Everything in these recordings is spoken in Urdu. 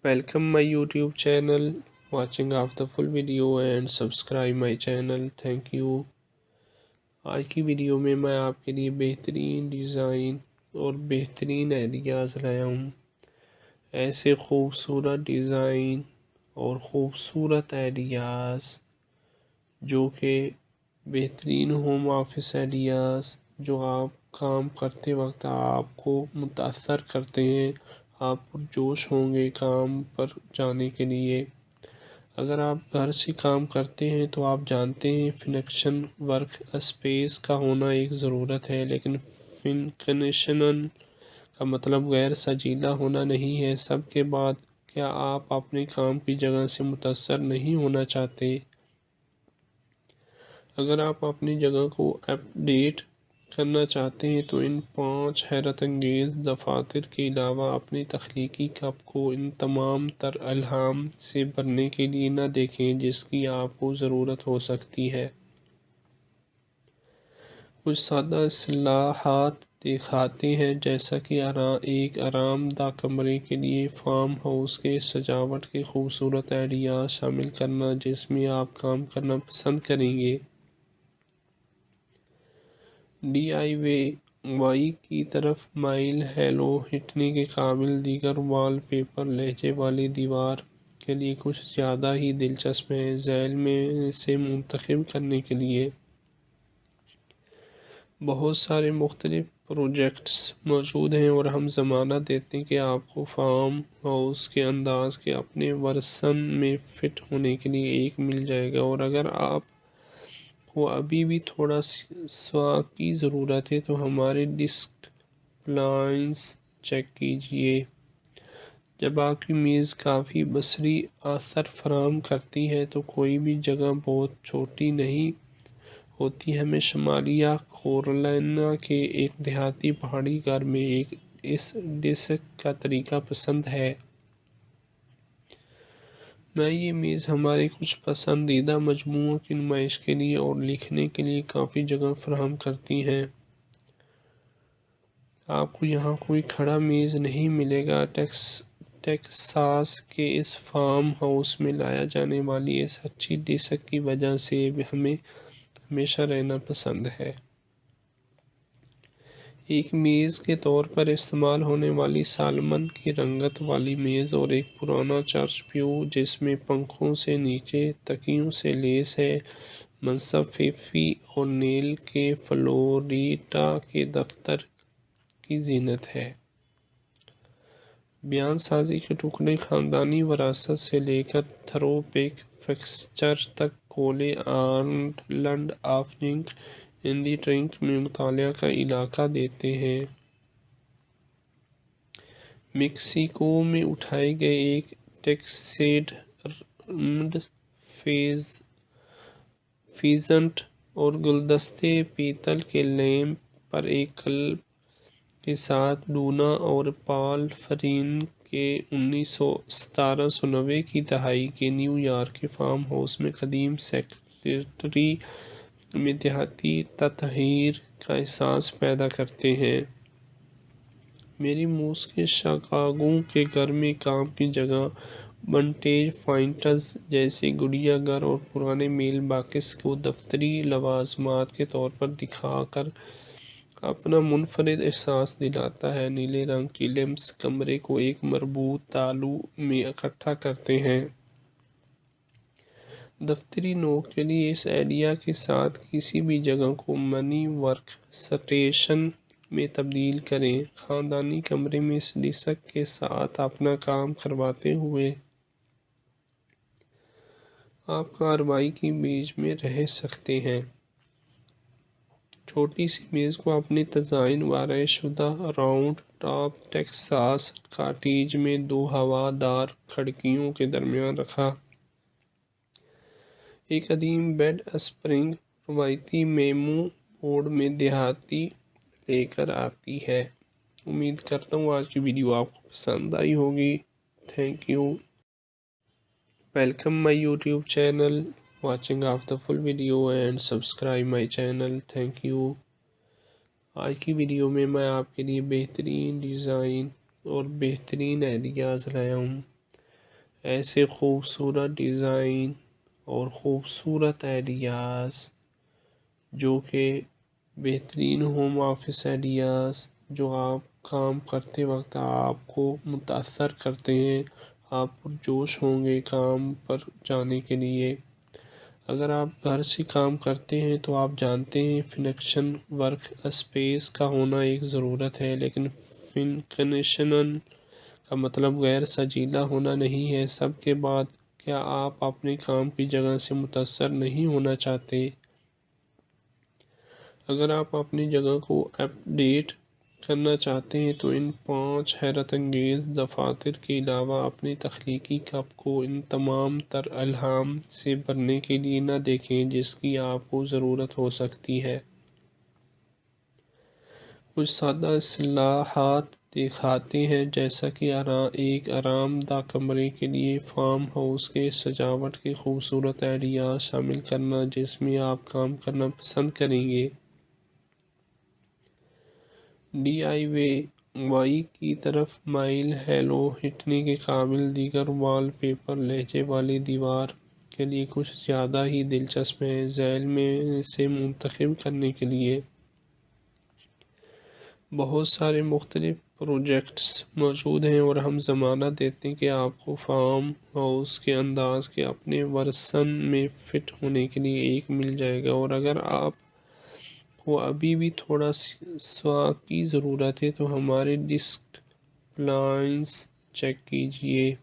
Welcome my YouTube channel, watching of the full video and subscribe my channel. Thank you. آج کی ویڈیو میں آپ کے لیے بہترین ڈیزائن اور بہترین آئیڈیاز لایا ہوں. ایسے خوبصورت ڈیزائن اور خوبصورت آئیڈیاز جو کہ بہترین ہوم آفس آئیڈیاز جو آپ کام کرتے وقت آپ کو متاثر کرتے ہیں. آپ پرجوش ہوں گے کام پر جانے کے لیے. اگر آپ گھر سے کام کرتے ہیں تو آپ جانتے ہیں فنکشن ورک اسپیس کا ہونا ایک ضرورت ہے، لیکن فنکشنن کا مطلب غیر سجیلا ہونا نہیں ہے. سب کے بعد کیا آپ اپنے کام کی جگہ سے متاثر نہیں ہونا چاہتے؟ اگر آپ اپنی جگہ کو اپ ڈیٹ کرنا چاہتے ہیں تو ان 5 حیرت انگیز دفاتر کے علاوہ اپنی تخلیقی کپ کو ان تمام تر الہام سے بھرنے کے لیے نہ دیکھیں جس کی آپ کو ضرورت ہو سکتی ہے. کچھ سادہ اصطلاحات دکھاتے ہیں، جیسا کہ ایک آرام دہ کمرے کے لیے فارم ہاؤس کے سجاوٹ کے خوبصورت آئیڈیاز شامل کرنا جس میں آپ کام کرنا پسند کریں گے. ڈی آئی وائی کی طرف مائل ہیلو ہٹنے کے قابل دیگر وال پیپر لہجے والی دیوار کے لیے کچھ زیادہ ہی دلچسپ ہیں. ذیل میں سے منتخب کرنے کے لیے بہت سارے مختلف پروجیکٹس موجود ہیں اور ہم ضمانت دیتے ہیں کہ آپ کو فارم ہاؤس کے انداز کے اپنے ورژن میں فٹ ہونے کے لیے ایک مل جائے گا. اور اگر آپ کو ابھی بھی تھوڑا سوا کی ضرورت ہے تو ہمارے ڈسک پلانس چیک کیجئے. جب آپ کی میز کافی بصری اثر فراہم کرتی ہے تو کوئی بھی جگہ بہت چھوٹی نہیں ہوتی. ہمیں شمالیہ کیرولینا کے ایک دیہاتی پہاڑی گھر میں اس ڈسک کا طریقہ پسند ہے. یہ میز ہمارے کچھ پسندیدہ مجموعوں کی نمائش کے لیے اور لکھنے کے لیے کافی جگہ فراہم کرتی ہے. آپ کو یہاں کوئی کھڑا میز نہیں ملے گا. ٹیکساس کے اس فارم ہاؤس میں لایا جانے والی اس اچھی ڈسک کی وجہ سے ہمیں ہمیشہ رہنا پسند ہے. ایک میز کے طور پر استعمال ہونے والی سالمن کی رنگت والی میز اور ایک پرانا چرچ پیو جس میں پنکھوں سے نیچے تکیوں سے لیس ہے، منصب فیفی اورنیل کے فلوریڈا کے دفتر کی زینت ہے. بیان سازی کے ٹکڑے خاندانی وراثت سے لے کر تھرو بیک فکسچر تک کولے آئلینڈ آف جنک اینڈی ٹرنک میں مطالعہ کا علاقہ دیتے ہیں. میکسیکو میں اٹھائے گئے ایک ٹیکسیڈرمڈ فیزنٹ اور گلدستے پیتل کے لیمپ پر ایک کلب کے ساتھ ڈونا اور پال فرین کے 1790 کی دہائی کے نیو یارک کے فارم ہاؤس میں قدیم سیکریٹری میں دیہاتی تطہیر کا احساس پیدا کرتے ہیں. میری موس کے شکاگو کے گھر میں کام کی جگہ ونٹیج فائنڈز جیسے گڑیا گھر اور پرانے میل باکس کو دفتری لوازمات کے طور پر دکھا کر اپنا منفرد احساس دلاتا ہے. نیلے رنگ کی لیمپس کمرے کو ایک مربوط تالو میں اکٹھا کرتے ہیں. دفتری نوک کے لیے اس آئیڈیا کے ساتھ کسی بھی جگہ کو منی ورک سٹیشن میں تبدیل کریں. خاندانی کمرے میں اس ڈسک کے ساتھ اپنا کام کرواتے ہوئے آپ کارروائی کے بیچ میں رہ سکتے ہیں. چھوٹی سی میز کو اپنے تزئین و آرائش شدہ راؤنڈ ٹاپ ٹیکساس کاٹیج میں 2 ہوا دار کھڑکیوں کے درمیان رکھا. ایک قدیم بیڈ اسپرنگ روایتی میمو بورڈ میں دیہاتی لے کر آتی ہے. امید کرتا ہوں آج کی ویڈیو آپ کو پسند آئی ہوگی. Thank you. Welcome my YouTube channel, watching of the full video and subscribe my channel. Thank you. آج کی ویڈیو میں آپ کے لیے بہترین ڈیزائن اور بہترین آئیڈیاز لایا ہوں. ایسے خوبصورت ڈیزائن اور خوبصورت آئیڈیاز جو کہ بہترین ہوم آفس آئیڈیاز جو آپ کام کرتے وقت آپ کو متاثر کرتے ہیں، آپ پرجوش ہوں گے کام پر جانے کے لیے۔ اگر آپ گھر سے کام کرتے ہیں تو آپ جانتے ہیں فنکشن ورک اسپیس کا ہونا ایک ضرورت ہے، لیکن فنکنشن کا مطلب غیر سجیلا ہونا نہیں ہے۔ سب کے بعد کیا آپ اپنے کام کی جگہ سے متاثر نہیں ہونا چاہتے؟ اگر آپ اپنی جگہ کو اپ ڈیٹ کرنا چاہتے ہیں تو ان 5 حیرت انگیز دفاتر کے علاوہ اپنی تخلیقی کپ کو ان تمام تر الہام سے بھرنے کے لیے نہ دیکھیں جس کی آپ کو ضرورت ہو سکتی ہے۔ کچھ سادہ اصطلاحات دکھاتے ہیں، جیسا کہ ایک آرام دہ کمرے کے لیے فارم ہاؤس کے سجاوٹ کے خوبصورت آئیڈیاز شامل کرنا جس میں آپ کام کرنا پسند کریں گے۔ ڈی آئی وائی کی طرف مائل ہیلو ہٹنے کے قابل دیگر وال پیپر لہجے والی دیوار کے لیے کچھ زیادہ ہی دلچسپ ہیں۔ ذیل میں سے منتخب کرنے کے لیے بہت سارے مختلف پروجیکٹس موجود ہیں اور ہم ضمانت دیتے ہیں کہ آپ کو فارم ہاؤس کے انداز کے اپنے ورژن میں فٹ ہونے کے لیے ایک مل جائے گا، اور اگر آپ کو ابھی بھی تھوڑا سا کی ضرورت ہے تو ہمارے ڈیسک پلانس چیک کیجئے۔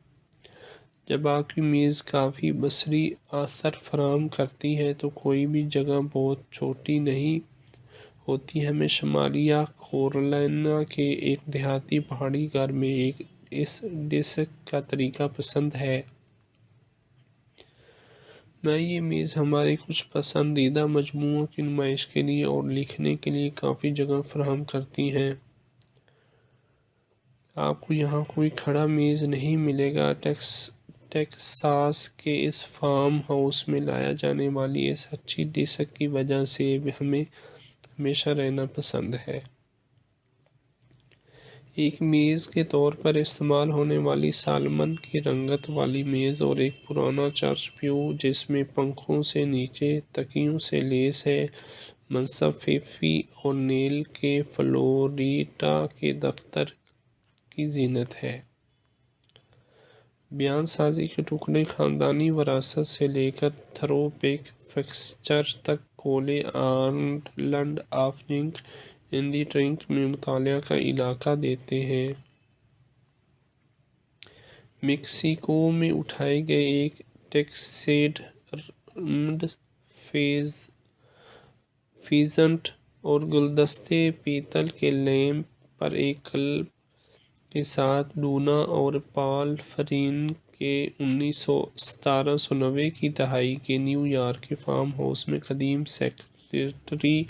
جب آپ کی میز کافی بصری اثر فراہم کرتی ہے تو کوئی بھی جگہ بہت چھوٹی نہیں ہوتی۔ ہمیں شمالیہ کیرولینا کے ایک دیہاتی پہاڑی گھر میں اس ڈیسک کا طریقہ پسند ہے۔ میں یہ میز ہمارے کچھ پسندیدہ مجموعوں کی نمائش کے لیے اور لکھنے کے لیے کافی جگہ فراہم کرتی ہیں۔ آپ کو یہاں کوئی کھڑا میز نہیں ملے گا۔ ٹیکساس کے اس فارم ہاؤس میں لایا جانے والی اس اچھی ڈیسک کی وجہ سے ہمیں ہمیشہ رہنا پسند ہے۔ ایک میز کے طور پر استعمال ہونے والی سالمن کی رنگت والی میز اور ایک پرانا چرچ پیو جس میں پنکھوں سے نیچے تکیوں سے لیس ہے، منصب فیفی اورنیل کے فلوریڈا کے دفتر کی زینت ہے۔ بیان سازی کے ٹکڑے خاندانی وراثت سے لے کر تھرو بیک فکسچر تک کولے آئلینڈ آف جنک اینڈی ٹرنک میں مطالعہ کا علاقہ دیتے ہیں۔ میکسیکو میں اٹھائے گئے ایک ٹیکسیڈرمڈ فیزنٹ اور گلدستے پیتل کے لیمپ پر ایک کلب کے ساتھ ڈونا اور پال فرین کے 1790 کی دہائی کے نیو یارک کے فارم ہاؤس میں قدیم سیکریٹری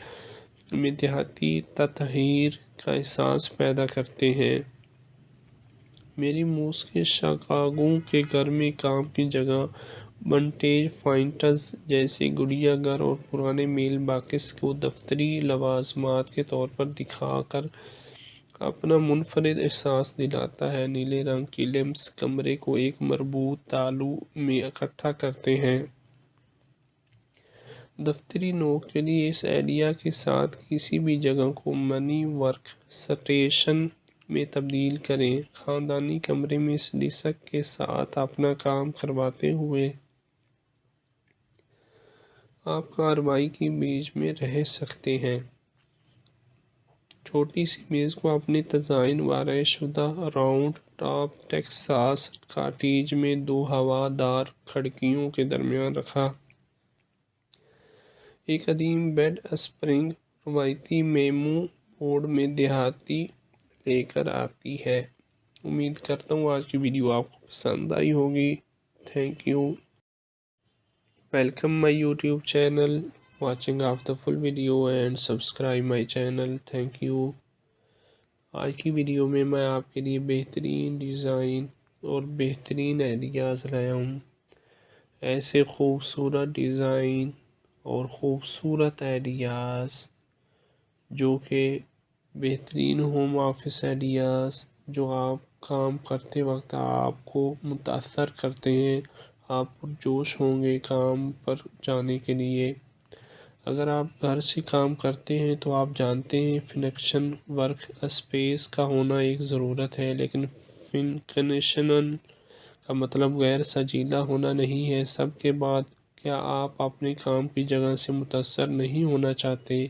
میں دیہاتی تطہیر کا احساس پیدا کرتے ہیں۔ میری موس کے شکاگو کے گھر میں کام کی جگہ ونٹیج فائنڈز جیسے گڑیا گھر اور پرانے میل باکس کو دفتری لوازمات کے طور پر دکھا کر اپنا منفرد احساس دلاتا ہے۔ نیلے رنگ کی لیمپس کمرے کو ایک مربوط تالو میں اکٹھا کرتے ہیں۔ دفتری نوک کے لیے اس آئیڈیا کے ساتھ کسی بھی جگہ کو منی ورک سٹیشن میں تبدیل کریں۔ خاندانی کمرے میں اس ڈیسک کے ساتھ اپنا کام کرواتے ہوئے آپ کارروائی کے بیچ میں رہ سکتے ہیں۔ چھوٹی سی میز کو اپنے تزئین و آرائش شدہ راؤنڈ ٹاپ ٹیکساس کاٹیج میں 2 ہوا دار کھڑکیوں کے درمیان رکھا۔ ایک قدیم بیڈ اسپرنگ روایتی میمو بورڈ میں دیہاتی لے کر آتی ہے۔ امید کرتا ہوں آج کی ویڈیو آپ کو پسند آئی ہوگی۔ Thank you. Welcome my YouTube channel, watching of the full video and subscribe my channel. Thank you. آج کی ویڈیو میں آپ کے لیے بہترین ڈیزائن اور بہترین آئیڈیاز لایا ہوں۔ ایسے خوبصورت ڈیزائن اور خوبصورت آئیڈیاز جو کہ بہترین ہوم آفس آئیڈیاز جو آپ کام کرتے وقت آپ کو متاثر کرتے ہیں، آپ پرجوش ہوں گے کام پر جانے کے لیے۔ اگر آپ گھر سے کام کرتے ہیں تو آپ جانتے ہیں فنکشن ورک اسپیس کا ہونا ایک ضرورت ہے، لیکن فنکشنل کا مطلب غیر سجیلا ہونا نہیں ہے۔ سب کے بعد کیا آپ اپنے کام کی جگہ سے متاثر نہیں ہونا چاہتے؟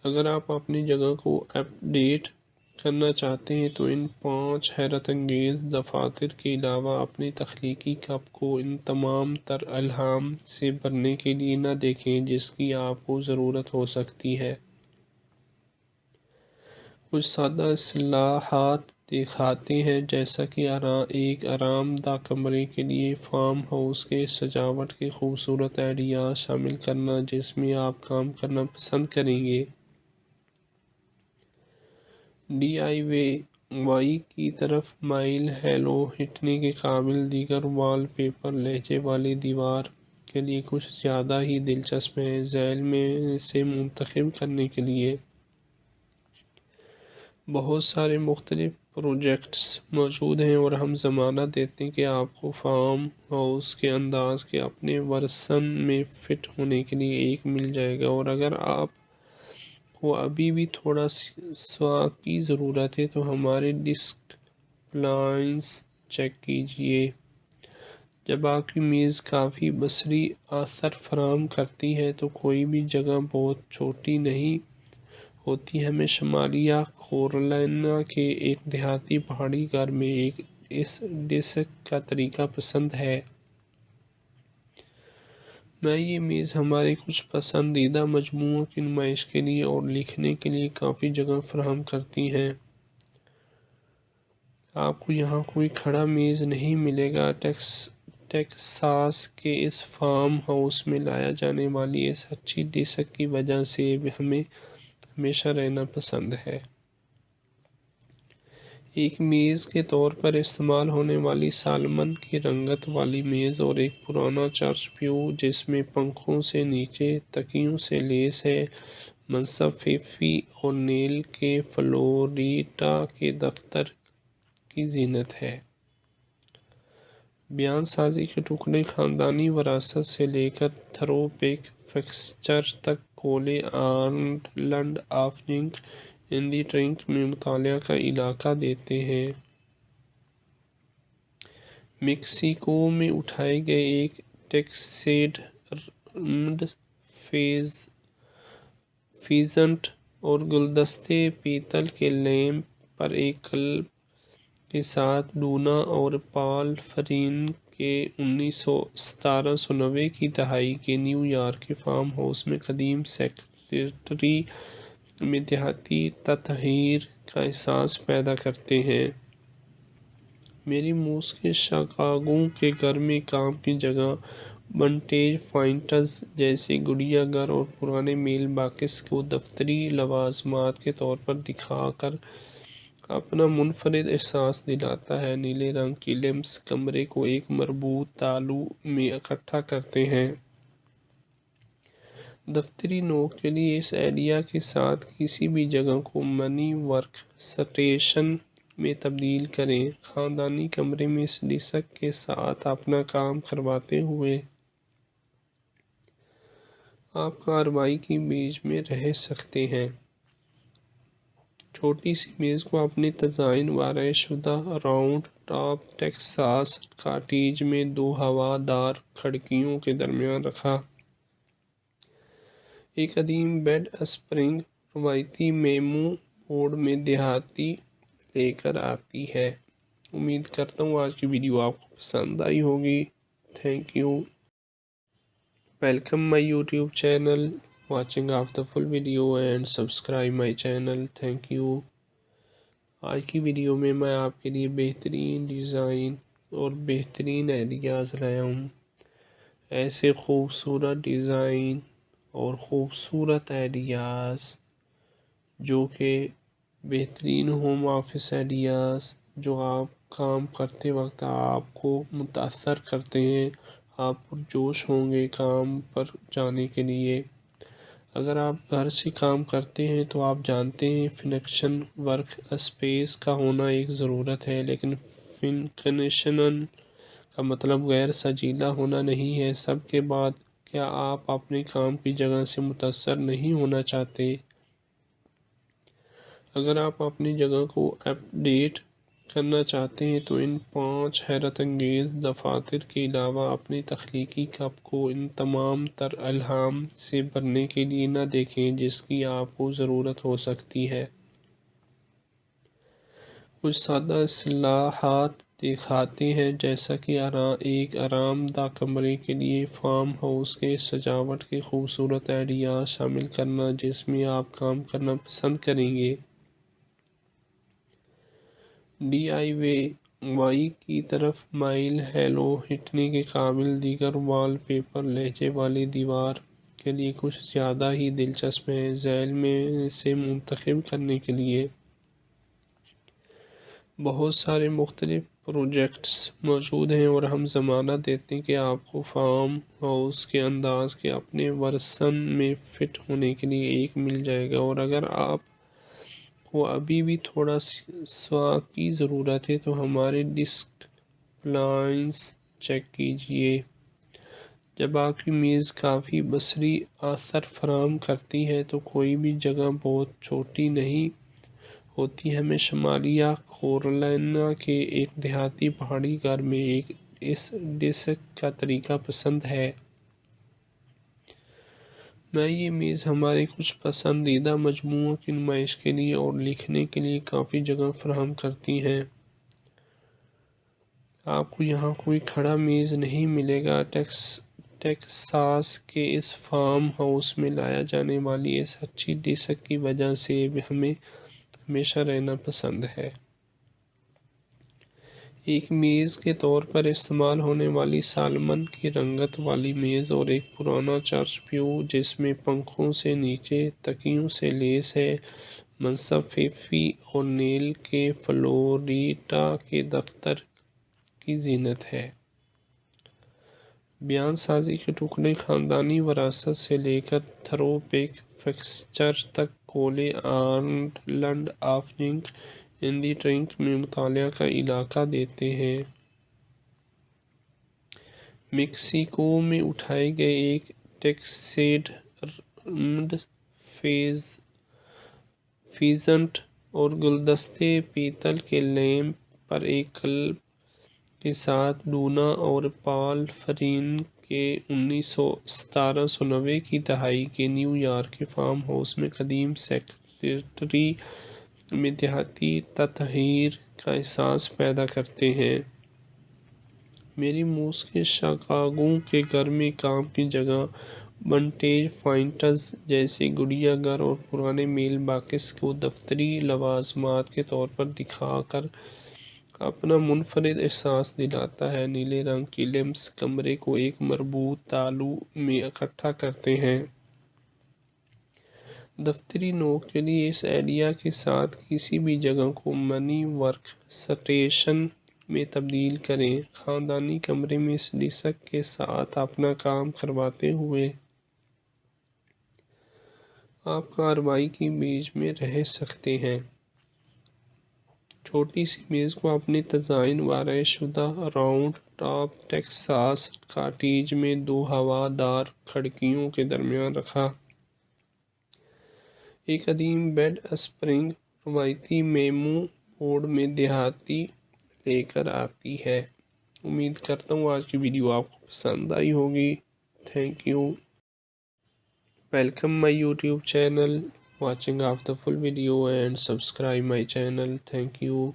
اگر آپ اپنی جگہ کو اپ ڈیٹ کرنا چاہتے ہیں تو ان 5 حیرت انگیز دفاتر کے علاوہ اپنے تخلیقی کپ کو ان تمام تر الہام سے بھرنے کے لیے نہ دیکھیں جس کی آپ کو ضرورت ہو سکتی ہے۔ کچھ سادہ اصطلاحات دکھاتے ہیں، جیسا کہ ایک آرام دہ کمرے کے لیے فارم ہاؤس کے سجاوٹ کے خوبصورت آئیڈیاز شامل کرنا جس میں آپ کام کرنا پسند کریں گے۔ ڈی آئی وائی کی طرف مائل ہیلو ہٹنے کے قابل دیگر وال پیپر لہجے والی دیوار کے لیے کچھ زیادہ ہی دلچسپ ہیں۔ ذیل میں سے منتخب کرنے کے لیے بہت سارے مختلف پروجیکٹس موجود ہیں اور ہم ضمانت دیتے ہیں کہ آپ کو فارم ہاؤس کے انداز کے اپنے ورژن میں فٹ ہونے کے لیے ایک مل جائے گا۔ اور اگر آپ کو ابھی بھی تھوڑا سوا کی ضرورت ہے تو ہمارے ڈیسک پلانس چیک کیجئے۔ جب آپ کی میز کافی بصری اثر فراہم کرتی ہے تو کوئی بھی جگہ بہت چھوٹی نہیں ہوتی۔ ہمیں شمالیہ کیرولینا کے ایک دیہاتی پہاڑی گھر میں اس ڈیسک کا طریقہ پسند ہے۔ میں یہ میز ہمارے کچھ پسندیدہ مجموعوں کی نمائش کے لیے اور لکھنے کے لیے کافی جگہ فراہم کرتی ہیں۔ آپ کو یہاں کوئی کھڑا میز نہیں ملے گا۔ ٹیکساس کے اس فارم ہاؤس میں لایا جانے والی اس اچھی ڈیسک کی وجہ سے ہمیں ہمیشہ رہنا پسند ہے۔ ایک میز کے طور پر استعمال ہونے والی سالمن کی رنگت والی میز اور ایک پرانا چرچ پیو جس میں پنکھوں سے نیچے تکیوں سے لیس ہے، منصب فیفی اورنیل کے فلوریڈا کے دفتر کی زینت ہے۔ بیان سازی کے ٹکڑے خاندانی وراثت سے لے کر تھرو بیک فکسچر تک کولے island of junk in the trunk میں مطالعہ کا علاقہ دیتے ہیں۔ میکسیکو میں اٹھائے گئے ایک ٹیکسیڈرمڈ فیزنٹ اور گلدستے پیتل کے لیمپ پر ایک کلب کے ساتھ ڈونا اور پال فرین کے 1790 کی دہائی کے نیو یارک کے فارم ہاؤس میں قدیم سیکریٹری میں دیہاتی تطہیر کا احساس پیدا کرتے ہیں۔ میری موس کے شکاگو کے گھر میں کام کی جگہ ونٹیج فائنڈز جیسے گڑیا گھر اور پرانے میل باکس کو دفتری لوازمات کے طور پر دکھا کر اپنا منفرد احساس دلاتا ہے۔ نیلے رنگ کی لیمپس کمرے کو ایک مربوط تالو میں اکٹھا کرتے ہیں۔ دفتری نوک کے لیے اس آئیڈیا کے ساتھ کسی بھی جگہ کو منی ورک سٹیشن میں تبدیل کریں۔ خاندانی کمرے میں اس ڈیسک کے ساتھ اپنا کام کرواتے ہوئے آپ کارروائی کے بیچ میں رہ سکتے ہیں۔ چھوٹی سی میز کو اپنے تزئین وارای شدہ راؤنڈ ٹاپ ٹیکساس کاٹیج میں 2 ہوا دار کھڑکیوں کے درمیان رکھا۔ ایک قدیم بیڈ اسپرنگ روایتی میمو بورڈ میں دیہاتی لے کر آتی ہے۔ امید کرتا ہوں آج کی ویڈیو آپ کو پسند آئی ہوگی۔ Thank you. Welcome my YouTube channel, watching of the full video and subscribe my channel. Thank you. آج کی ویڈیو میں آپ کے لیے بہترین ڈیزائن اور بہترین آئیڈیاز لایا ہوں۔ ایسے خوبصورت ڈیزائن اور خوبصورت آئیڈیاز جو کہ بہترین ہوم آفس آئیڈیاز جو آپ کام کرتے وقت آپ کو متاثر کرتے ہیں، آپ پرجوش ہوں گے کام پر جانے کے لیے۔ اگر آپ گھر سے کام کرتے ہیں تو آپ جانتے ہیں فنکشن ورک اسپیس کا ہونا ایک ضرورت ہے، لیکن فنکشنل کا مطلب غیر سجیلا ہونا نہیں ہے۔ سب کے بعد کیا آپ اپنے کام کی جگہ سے متاثر نہیں ہونا چاہتے؟ اگر آپ اپنی جگہ کو اپ ڈیٹ کرنا چاہتے ہیں تو ان 5 حیرت انگیز دفاتر کے علاوہ اپنی تخلیقی کپ کو ان تمام تر الہام سے بھرنے کے لیے نہ دیکھیں جس کی آپ کو ضرورت ہو سکتی ہے۔ کچھ سادہ اصطلاحات دکھاتے ہیں، جیسا کہ ایک آرام دہ کمرے کے لیے فارم ہاؤس کے سجاوٹ کے خوبصورت آئیڈیاز شامل کرنا جس میں آپ کام کرنا پسند کریں گے۔ ڈی آئی وائی کی طرف مائل ہیلو ہٹنے کے قابل دیگر وال پیپر لہجے والی دیوار کے لیے کچھ زیادہ ہی دلچسپ ہیں۔ ذیل میں سے منتخب کرنے کے لیے بہت سارے مختلف پروجیکٹس موجود ہیں اور ہم ضمانت دیتے ہیں کہ آپ کو فارم ہاؤس کے انداز کے اپنے ورژن میں فٹ ہونے کے لیے ایک مل جائے گا، اور اگر آپ کو ابھی بھی تھوڑا سوا کی ضرورت ہے تو ہمارے ڈیسک پلانس چیک کیجئے۔ جب آپ کی میز کافی بصری اثر فراہم کرتی ہے تو کوئی بھی جگہ بہت چھوٹی نہیں ہوتی۔ ہمیں شمالیہ کیرولینا کے ایک دیہاتی پہاڑی گھر میں ایک اس ڈیسک کا طریقہ پسند ہے۔ میں یہ میز ہمارے کچھ پسندیدہ مجموعوں کی نمائش کے لیے اور لکھنے کے لیے کافی جگہ فراہم کرتی ہیں۔ آپ کو یہاں کوئی کھڑا میز نہیں ملے گا۔ ٹیکساس کے اس فارم ہاؤس میں لایا جانے والی اس اچھی ڈیسک کی وجہ سے ہمیں ہمیشہ رہنا پسند ہے۔ ایک میز کے طور پر استعمال ہونے والی سالمن کی رنگت والی میز اور ایک پرانا چرچ پیو جس میں پنکھوں سے نیچے تکیوں سے لیس ہے، منصب فیفی اورنیل کے فلوریڈا کے دفتر کی زینت ہے۔ بیان سازی کے ٹکڑے خاندانی وراثت سے لے کر تھرو بیک فکسچر تک کولے island of junk in the trunk میں مطالعہ کا علاقہ دیتے ہیں۔ میکسیکو میں اٹھائے گئے ایک ٹیکسیڈرمڈ فیزنٹ اور گلدستے پیتل کے لیمپ پر ایک کلب کے ساتھ ڈونا اور پال فرین کے 1790 کی دہائی کے نیو یارک کے فارم ہاؤس میں قدیم سیکریٹری میں دیہاتی تطہیر کا احساس پیدا کرتے ہیں۔ میری موس کے شکاگو کے گھر میں کام کی جگہ ونٹیج فائنڈز جیسے گڑیا گھر اور پرانے میل باکس کو دفتری لوازمات کے طور پر دکھا کر اپنا منفرد احساس دلاتا ہے۔ نیلے رنگ کی لیمپس کمرے کو ایک مربوط تالو میں اکٹھا کرتے ہیں۔ دفتری نوک کے لیے اس آئیڈیا کے ساتھ کسی بھی جگہ کو منی ورک سٹیشن میں تبدیل کریں۔ خاندانی کمرے میں اس ڈیسک کے ساتھ اپنا کام کرواتے ہوئے آپ کارروائی کے بیچ میں رہ سکتے ہیں۔ چھوٹی سی میز کو اپنے تزئین و آرائش شدہ راؤنڈ ٹاپ ٹیکساس کاٹیج میں 2 ہوا دار کھڑکیوں کے درمیان رکھا۔ ایک قدیم بیڈ اسپرنگ روایتی میمو بورڈ میں دیہاتی لے کر آتی ہے۔ امید کرتا ہوں آج کی ویڈیو آپ کو پسند آئی ہوگی۔ Thank you. Welcome my YouTube channel, watching of the full video and subscribe my channel. Thank you.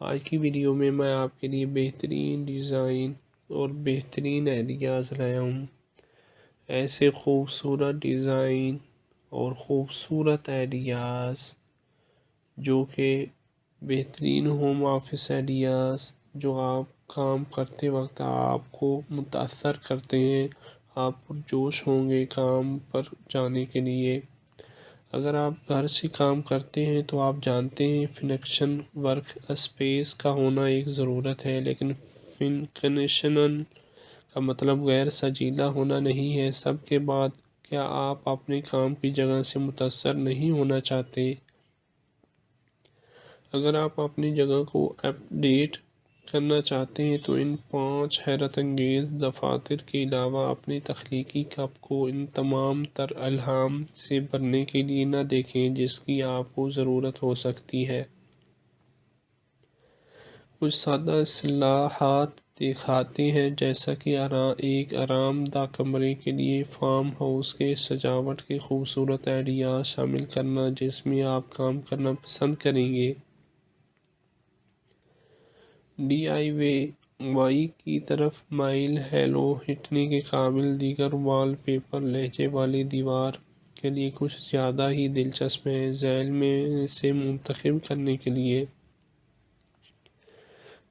آج کی ویڈیو میں آپ کے لیے بہترین ڈیزائن اور بہترین آئیڈیاز لایا ہوں۔ ایسے خوبصورت ڈیزائن اور خوبصورت آئیڈیاز جو کہ بہترین ہوم آفس آئیڈیاز جو آپ کام کرتے وقت آپ کو متاثر کرتے ہیں، آپ پرجوش ہوں گے کام پر جانے کے لیے۔ اگر آپ گھر سے کام کرتے ہیں تو آپ جانتے ہیں فنکشن ورک اسپیس کا ہونا ایک ضرورت ہے، لیکن فنکشنل کا مطلب غیر سجیلا ہونا نہیں ہے۔ سب کے بعد کیا آپ اپنے کام کی جگہ سے متاثر نہیں ہونا چاہتے؟ اگر آپ اپنی جگہ کو اپ ڈیٹ کرنا چاہتے ہیں تو ان 5 حیرت انگیز دفاتر کے علاوہ اپنی تخلیقی کپ کو ان تمام تر الہام سے بھرنے کے لیے نہ دیکھیں جس کی آپ کو ضرورت ہو سکتی ہے۔ کچھ سادہ اصطلاحات دکھاتے ہیں، جیسا کہ ایک آرام دہ کمرے کے لیے فارم ہاؤس کے سجاوٹ کے خوبصورت آئیڈیاز شامل کرنا جس میں آپ کام کرنا پسند کریں گے۔ ڈی آئی وائی کی طرف مائل ہیلو ہٹنے کے قابل دیگر وال پیپر لہجے والی دیوار کے لیے کچھ زیادہ ہی دلچسپ ہیں۔ ذیل میں سے منتخب کرنے کے لیے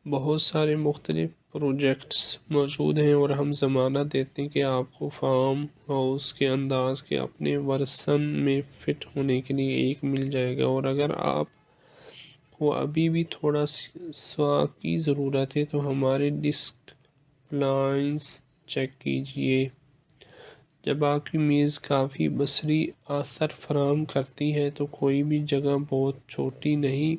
بہت سارے مختلف پروجیکٹس موجود ہیں اور ہم ضمانت دیتے ہیں کہ آپ کو فارم ہاؤس کے انداز کے اپنے ورژن میں فٹ ہونے کے لیے ایک مل جائے گا، اور اگر آپ کو ابھی بھی تھوڑا سوا کی ضرورت ہے تو ہمارے ڈیسک پلانز چیک کیجئے۔ جب آپ کی میز کافی بصری اثر فراہم کرتی ہے تو کوئی بھی جگہ بہت چھوٹی نہیں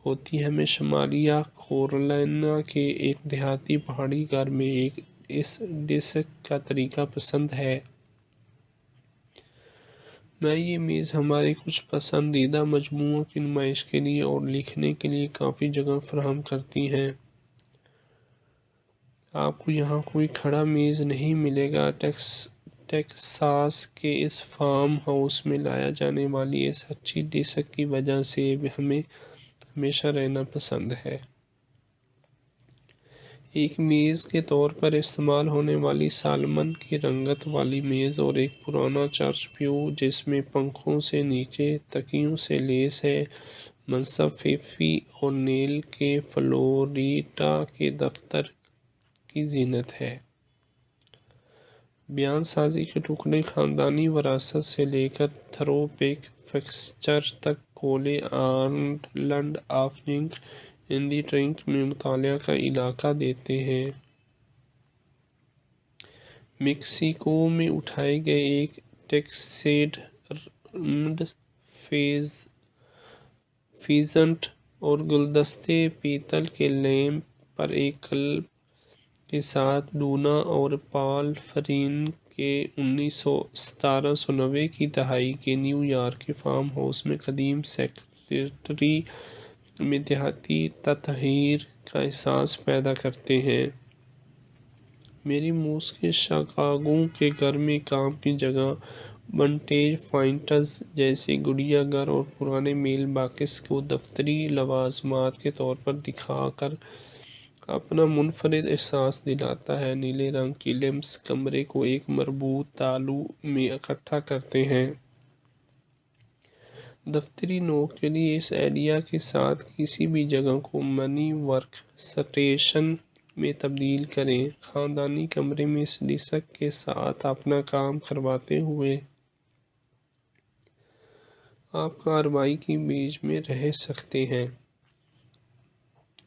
ہوتی۔ ہمیں شمالیہ کیرولینا کے ایک دیہاتی پہاڑی گھر میں اس ڈیسک کا طریقہ پسند ہے۔ یہ میز ہمارے کچھ پسندیدہ مجموعوں کی نمائش کے لیے اور لکھنے کے لیے کافی جگہ فراہم کرتی ہے۔ آپ کو یہاں کوئی کھڑا میز نہیں ملے گا۔ ٹیکساس کے اس فارم ہاؤس میں لایا جانے والی اس اچھی ڈیسک کی وجہ سے ہمیں ہمیشہ رہنا پسند ہے۔ ایک میز کے طور پر استعمال ہونے والی سالمن کی رنگت والی میز اور ایک پرانا چرچ پیو جس میں پنکھوں سے نیچے تکیوں سے لیس ہے، منصب فیفی اورنیل کے فلوریڈا کے دفتر کی زینت ہے۔ بیان سازی کے ٹکڑے خاندانی وراثت سے لے کر تھرو بیک فکسچر تک کولے island of junk in the trunk میں مطالعہ کا علاقہ دیتے ہیں۔ میکسیکو میں اٹھائے گئے ایک ٹیکسیڈرمڈ فیزنٹ اور گلدستے پیتل کے لیمپ پر ایک کلب کے ساتھ ڈونا اور پال فرین کے 1790 کی دہائی کے نیو یارک کے فارم ہاؤس میں قدیم سیکریٹری میں دیہاتی تطہیر کا احساس پیدا کرتے ہیں۔ میری موس کے شکاگو کے گھر میں کام کی جگہ ونٹیج فائنڈز جیسے گڑیا گھر اور پرانے میل باکس کو دفتری لوازمات کے طور پر دکھا کر اپنا منفرد احساس دلاتا ہے۔ نیلے رنگ کی لیمپس کمرے کو ایک مربوط تالو میں اکٹھا کرتے ہیں۔ دفتری نوک کے لیے اس آئیڈیا کے ساتھ کسی بھی جگہ کو منی ورک سٹیشن میں تبدیل کریں۔ خاندانی کمرے میں اس ڈیسک کے ساتھ اپنا کام کرواتے ہوئے آپ کارروائی کے بیچ میں رہ سکتے ہیں۔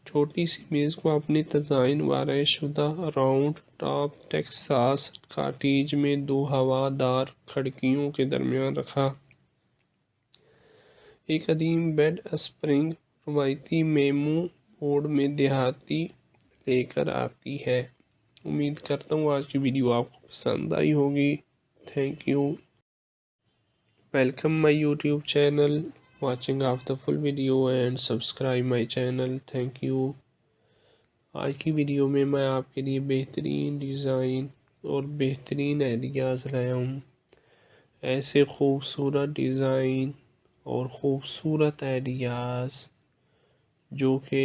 چھوٹی سی میز کو اپنے تزئین وارای شدہ راؤنڈ ٹاپ ٹیکساس کاٹیج میں 2 ہوا دار کھڑکیوں کے درمیان رکھا۔ ایک قدیم بیڈ اسپرنگ روایتی میمو بورڈ میں دیہاتی لے کر آتی ہے۔ امید کرتا ہوں آج کی ویڈیو آپ کو پسند آئی ہوگی۔ Thank you. Welcome my YouTube channel, watching of the full video and subscribe my channel. Thank you. آج کی ویڈیو میں آپ کے لیے بہترین ڈیزائن اور بہترین آئیڈیاز لایا ہوں۔ ایسے خوبصورت ڈیزائن اور خوبصورت آئیڈیاز جو کہ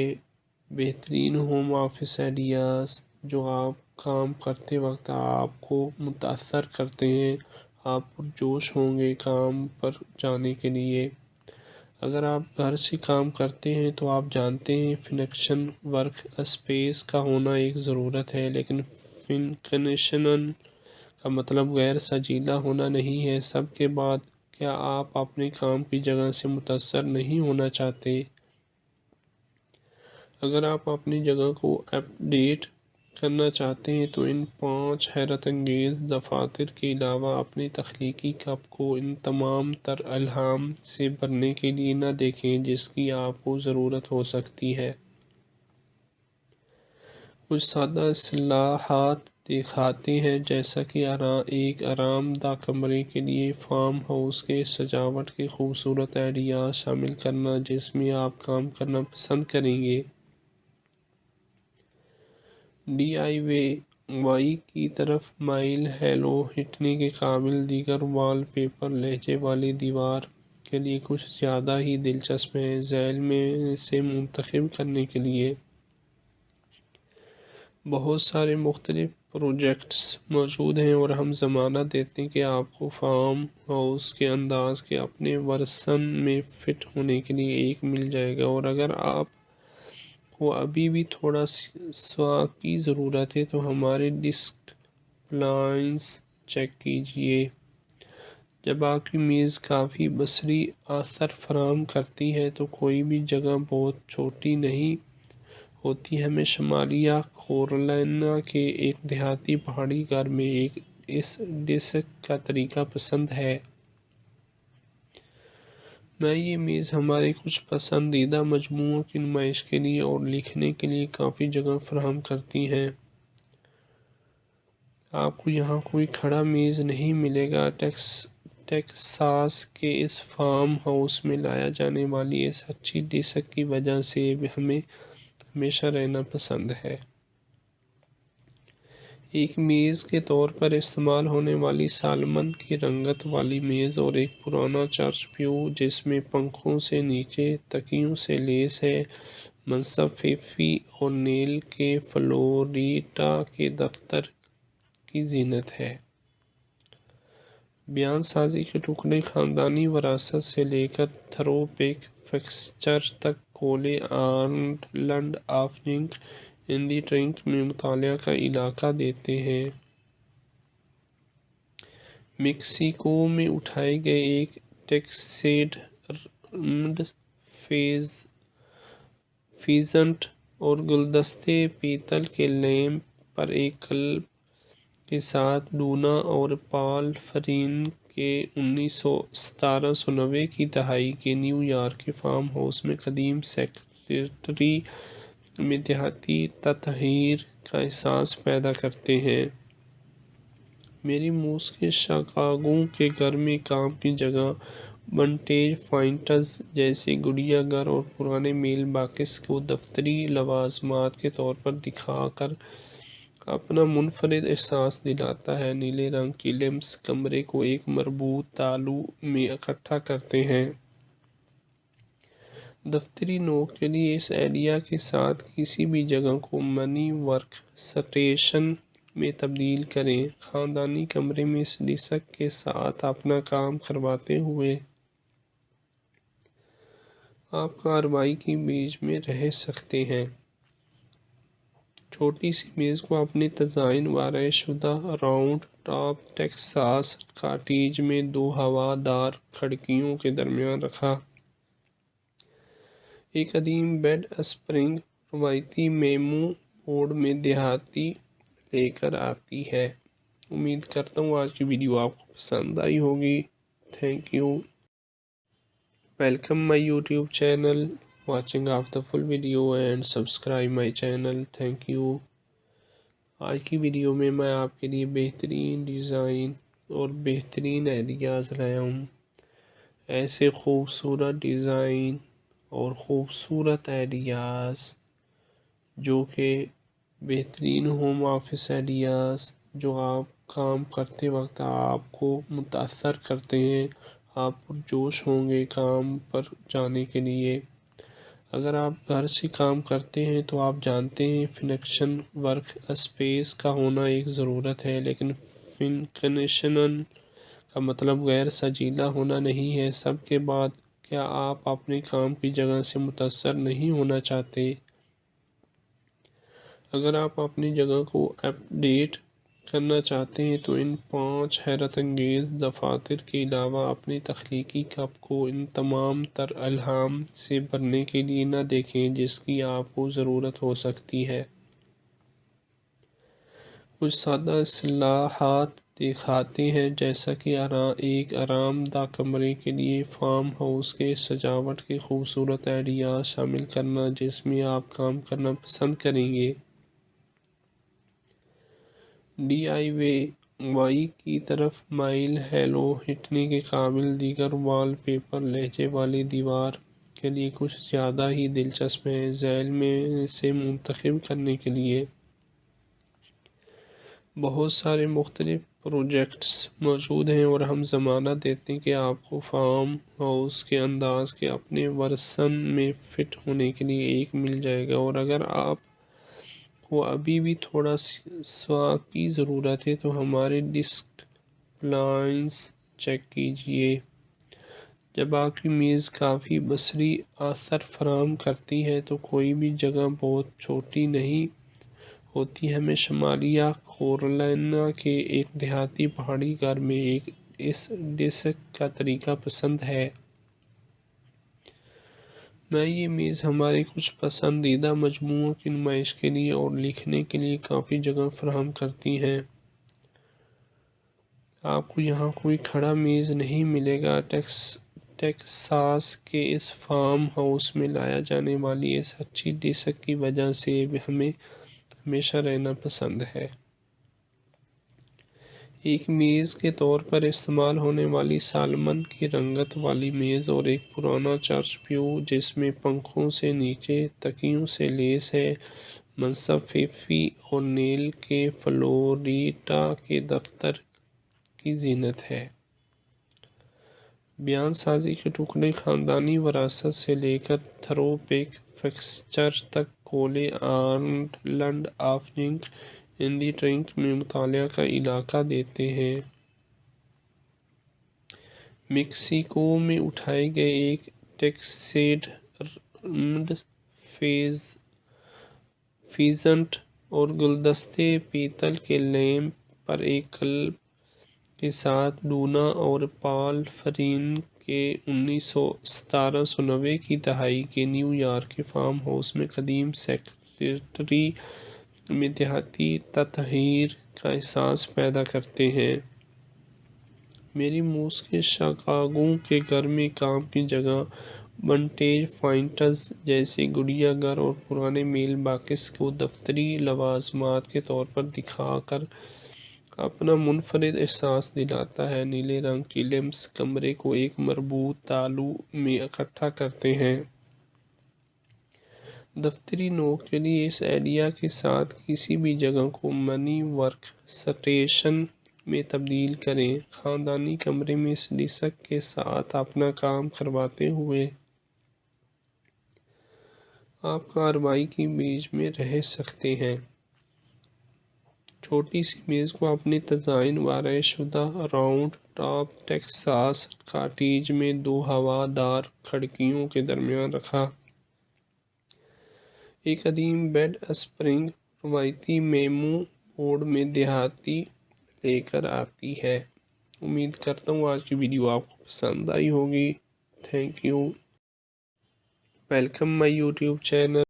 بہترین ہوم آفس آئیڈیاز جو آپ کام کرتے وقت آپ کو متاثر کرتے ہیں، آپ پرجوش ہوں گے کام پر جانے کے لیے۔ اگر آپ گھر سے کام کرتے ہیں تو آپ جانتے ہیں فنکشن ورک اسپیس کا ہونا ایک ضرورت ہے، لیکن فنکشنل کا مطلب غیر سجیلا ہونا نہیں ہے۔ سب کے بعد کیا آپ اپنے کام کی جگہ سے متاثر نہیں ہونا چاہتے؟ اگر آپ اپنی جگہ کو اپ ڈیٹ کرنا چاہتے ہیں تو ان 5 حیرت انگیز دفاتر کے علاوہ اپنی تخلیقی کپ کو ان تمام تر الہام سے بھرنے کے لیے نہ دیکھیں جس کی آپ کو ضرورت ہو سکتی ہے۔ کچھ سادہ اصطلاحات دکھاتے ہیں، جیسا کہ ایک آرام دہ کمرے کے لیے فارم ہاؤس کے سجاوٹ کے خوبصورت آئیڈیاز شامل کرنا جس میں آپ کام کرنا پسند کریں گے۔ ڈی آئی وائی کی طرف مائل ہیلو ہٹنے کے قابل دیگر وال پیپر لہجے والی دیوار کے لیے کچھ زیادہ ہی دلچسپ ہیں۔ ذیل میں سے منتخب کرنے کے لیے بہت سارے مختلف پروجیکٹس موجود ہیں اور ہم ضمانت دیتے ہیں کہ آپ کو فارم ہاؤس کے انداز کے اپنے ورژن میں فٹ ہونے کے لیے ایک مل جائے گا، اور اگر آپ کو ابھی بھی تھوڑا سا کی ضرورت ہے تو ہمارے ڈیسک پلانس چیک کیجئے۔ جب آپ کی میز کافی بصری اثر فراہم کرتی ہے تو کوئی بھی جگہ بہت چھوٹی نہیں ہوتی۔ ہمیں شمالیہ کیرولینا کے ایک دیہاتی پہاڑی گھر میں اس ڈیسک کا طریقہ پسند ہے۔ یہ میز ہمارے کچھ پسندیدہ مجموعوں کی نمائش کے لیے اور لکھنے کے لیے کافی جگہ فراہم کرتی ہے۔ آپ کو یہاں کوئی کھڑا میز نہیں ملے گا۔ ٹیکساس کے اس فارم ہاؤس میں لایا جانے والی اس اچھی ڈیسک کی وجہ سے ہمیں ہمیشہ رہنا پسند ہے۔ ایک میز کے طور پر استعمال ہونے والی سالمن کی رنگت والی میز اور ایک پرانا چرچ پیو جس میں پنکھوں سے نیچے تکیوں سے لیس ہے، منصب فیفی اونیل کے فلوریڈا کے دفتر کی زینت ہے۔ بیان سازی کے ٹکڑے خاندانی وراثت سے لے کر تھرو بیک فکسچر تک کولے island of junk in the trunk میں مطالعہ کا علاقہ دیتے ہیں۔ میکسیکو میں اٹھائے گئے ایک ٹیکسیڈرمڈ فیزنٹ اور گلدستے پیتل کے لیمپ پر ایک کلب کے ساتھ ڈونا اور پال فرین کے 1790 کی دہائی کے نیو یارک کے فارم ہاؤس میں قدیم سیکریٹری میں دیہاتی تطہیر کا احساس پیدا کرتے ہیں۔ میری موس کے شکاگو کے گھر میں کام کی جگہ ونٹیج فائنڈز جیسے گڑیا گھر اور پرانے میل باکس کو دفتری لوازمات کے طور پر دکھا کر اپنا منفرد احساس دلاتا ہے۔ نیلے رنگ کی لیمپس کمرے کو ایک مربوط تالو میں اکٹھا کرتے ہیں۔ دفتری نوک کے لیے اس آئیڈیا کے ساتھ کسی بھی جگہ کو منی ورک سٹیشن میں تبدیل کریں۔ خاندانی کمرے میں اس ڈیسک کے ساتھ اپنا کام کرواتے ہوئے آپ کارروائی کے بیچ میں رہ سکتے ہیں۔ چھوٹی سی میز کو اپنے تزئین وارای شدہ راؤنڈ ٹاپ ٹیکساس کاٹیج میں 2 ہوا دار کھڑکیوں کے درمیان رکھا۔ ایک قدیم بیڈ اسپرنگ روایتی میمو بورڈ میں دیہاتی لے کر آتی ہے۔ امید کرتا ہوں آج کی ویڈیو آپ کو پسند آئی ہوگی۔ Thank you. Welcome my YouTube channel, watching of the full video and subscribe my channel. Thank you. آج کی ویڈیو میں آپ کے لیے بہترین ڈیزائن اور بہترین آئیڈیاز لایا ہوں۔ ایسے خوبصورت ڈیزائن اور خوبصورت آئیڈیاز جو کہ بہترین ہوم آفس آئیڈیاز جو آپ کام کرتے وقت آپ کو متاثر کرتے ہیں، آپ پرجوش ہوں گے کام پر جانے کے لیے۔ اگر آپ گھر سے کام کرتے ہیں تو آپ جانتے ہیں فنکشن ورک اسپیس کا ہونا ایک ضرورت ہے، لیکن فنکشنل کا مطلب غیر سجیلا ہونا نہیں ہے۔ سب کے بعد کیا آپ اپنے کام کی جگہ سے متاثر نہیں ہونا چاہتے؟ اگر آپ اپنی جگہ کو اپ ڈیٹ کرنا چاہتے ہیں تو ان 5 حیرت انگیز دفاتر کے علاوہ اپنی تخلیقی کپ کو ان تمام تر الہام سے بھرنے کے لیے نہ دیکھیں جس کی آپ کو ضرورت ہو سکتی ہے۔ کچھ سادہ اصطلاحات دکھاتے ہیں، جیسا کہ ایک آرام دہ کمرے کے لیے فارم ہاؤس کے سجاوٹ کے خوبصورت آئیڈیاز شامل کرنا جس میں آپ کام کرنا پسند کریں گے۔ ڈی آئی وائی کی طرف مائل ہیلو ہٹنے کے قابل دیگر وال پیپر لہجے والی دیوار کے لیے کچھ زیادہ ہی دلچسپ ہیں۔ ذیل میں سے منتخب کرنے کے لیے بہت سارے مختلف پروجیکٹس موجود ہیں اور ہم ضمانت دیتے ہیں کہ آپ کو فارم ہاؤس کے انداز کے اپنے ورژن میں فٹ ہونے کے لیے ایک مل جائے گا، اور اگر آپ کو ابھی بھی تھوڑا سواک کی ضرورت ہے تو ہمارے ڈیسک پلانس چیک کیجئے۔ جب آپ کی میز کافی بصری اثر فراہم کرتی ہے تو کوئی بھی جگہ بہت چھوٹی نہیں ہوتی۔ ہمیں شمالیہ کیرولینا کے ایک دیہاتی پہاڑی گھر میں اس ڈیسک کا طریقہ پسند ہے۔ یہ میز ہمارے کچھ پسندیدہ مجموعوں کی نمائش کے لیے اور لکھنے کے لیے کافی جگہ فراہم کرتی ہے۔ آپ کو یہاں کوئی کھڑا میز نہیں ملے گا۔ ٹیکساس کے اس فارم ہاؤس میں لایا جانے والی اس اچھی ڈیسک کی وجہ سے ہمیں ہمیشہ رہنا پسند ہے۔ ایک میز کے طور پر استعمال ہونے والی سالمن کی رنگت والی میز اور ایک پرانا چرچ پیو جس میں پنکھوں سے نیچے تکیوں سے لیس ہے، منصب فیفی اونیل کے فلوریڈا کے دفتر کی زینت ہے۔ بیان سازی کے ٹکڑے خاندانی وراثت سے لے کر تھرو بیک فکسچر تک کولے آئلینڈ آف ینگ انڈی ٹرنک میں مطالعہ کا علاقہ دیتے ہیں۔ میکسیکو میں اٹھائے گئے ایک ٹیکسیڈرمڈ فیزنٹ اور گلدستے پیتل کے لیمپ پر ایک کلب کے ساتھ ڈونا اور پال فرین کے 1790 کی دہائی کے نیو یارک کے فارم ہاؤس میں قدیم سیکریٹری میں دیہاتی تطہیر کا احساس پیدا کرتے ہیں۔ میری موس کے شکاگو کے گھر میں کام کی جگہ ونٹیج فائنڈز جیسے گڑیا گھر اور پرانے میل باکس کو دفتری لوازمات کے طور پر دکھا کر اپنا منفرد احساس دلاتا ہے۔ نیلے رنگ کی لیمپس کمرے کو ایک مربوط تالو میں اکٹھا کرتے ہیں۔ دفتری نوک کے لیے اس آئیڈیا کے ساتھ کسی بھی جگہ کو منی ورک سٹیشن میں تبدیل کریں۔ خاندانی کمرے میں اس ڈیسک کے ساتھ اپنا کام کرواتے ہوئے آپ کارروائی کے بیچ میں رہ سکتے ہیں۔ چھوٹی سی میز کو اپنے تزئین وارای شدہ راؤنڈ ٹاپ ٹیکساس کاٹیج میں دو ہوا دار کھڑکیوں کے درمیان رکھا۔ ایک قدیم بیڈ اسپرنگ روایتی میمو بورڈ میں دیہاتی لے کر آتی ہے۔ امید کرتا ہوں آج کی ویڈیو آپ کو پسند آئی ہوگی۔ Thank you. Welcome my YouTube channel.